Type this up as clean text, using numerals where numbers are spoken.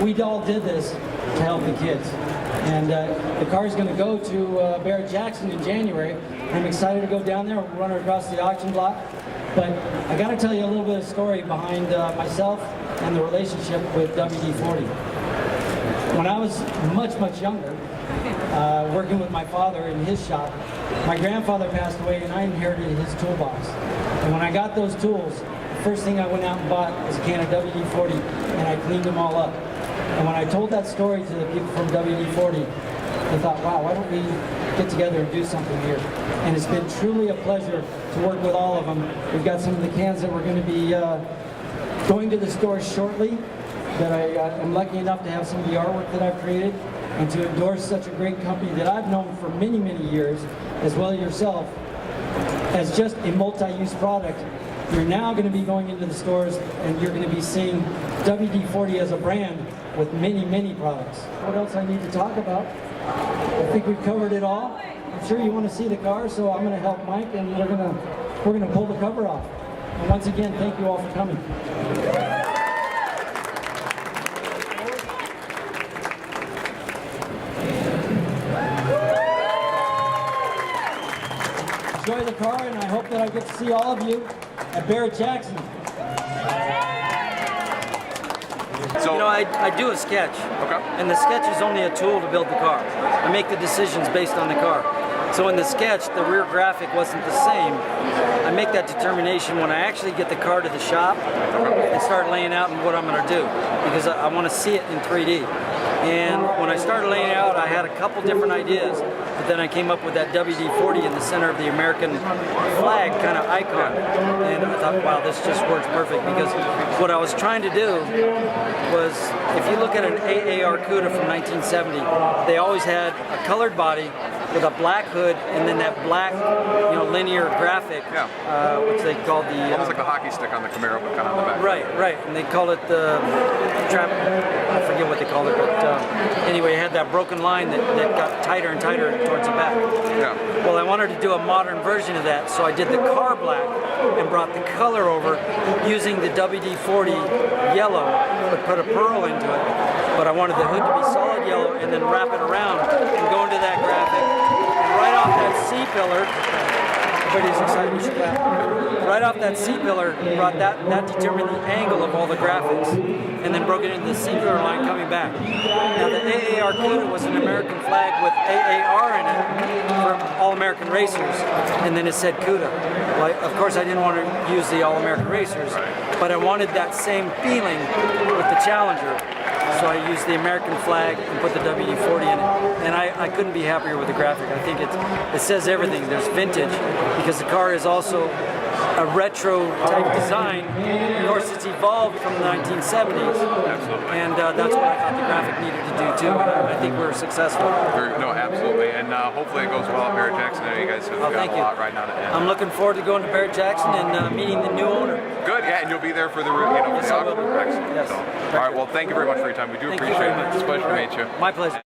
we all did this to help the kids. And the car is going to go to Barrett-Jackson in January. I'm excited to go down there and run her across the auction block. But I got to tell you a little bit of story behind myself and the relationship with WD40. When I was much younger, working with my father in his shop, my grandfather passed away and I inherited his toolbox. And when I got those tools, the first thing I went out and bought was a can of WD-40 and I cleaned them all up. And when I told that story to the people from WD-40, they thought, wow, why don't we get together and do something here? And it's been truly a pleasure to work with all of them. We've got some of the cans that we're going to be going to the stores shortly, that I am lucky enough to have some of the artwork that I've created, and to endorse such a great company that I've known for many years, as well as yourself, as just a multi-use product. You're now going to be going into the stores and you're going to be seeing WD-40 as a brand with many products. What else I need to talk about? I think we've covered it all. I'm sure you want to see the car, so I'm going to help Mike and we're going to pull the cover off. And once again, thank you all for coming. Enjoy the car, and I hope that I get to see all of you at Barrett-Jackson. So, you know, I do a sketch, and the sketch is only a tool to build the car. I make the decisions based on the car. So in the sketch, the rear graphic wasn't the same. I make that determination when I actually get the car to the shop and start laying out what I'm going to do, because I want to see it in 3D. And when I started laying out, I had a couple different ideas, but then I came up with that WD-40 in the center of the American flag kind of icon. And I thought, wow, this just works perfect, because what I was trying to do was, if you look at an AAR Cuda from 1970, they always had a colored body with a black hood and then that black, you know, linear graphic, which they called the... almost like the hockey stick on the Camaro, but kind of on the back. Right, and they call it the trap, I forget what they called it, but anyway, it had that broken line that got tighter and tighter towards the back. Yeah. Well, I wanted to do a modern version of that, so I did the car black and brought the color over using the WD-40 yellow, but put a pearl into it. But I wanted the hood to be solid yellow and then wrap it around and go into that graphic. And right off that C-pillar, everybody's excited, we should clap. Right off that C-pillar, brought that determined the angle of all the graphics, and then broke it into the C-pillar line coming back. Now the AAR Cuda was an American flag with AAR in it for All-American Racers, and then it said Cuda. Well, of course I didn't want to use the All-American Racers, but I wanted that same feeling with the Challenger. So I used the American flag and put the WD-40 in it. And I couldn't be happier with the graphic. I think it says everything. There's vintage, because the car is also a retro type design. Of course, it's evolved from the 1970s. Absolutely. And that's what I thought the graphic needed to do too. And I think we're successful. No, absolutely. And hopefully it goes well at Barrett-Jackson. I know you guys have got a lot right now to end. I'm looking forward to going to Barrett-Jackson and meeting the new owner. Good, yeah, and you'll be there for the Yes, I will. Excellent. Yes. So, all right, well, thank you very much for your time. We do appreciate it. It's a pleasure to meet you. My pleasure.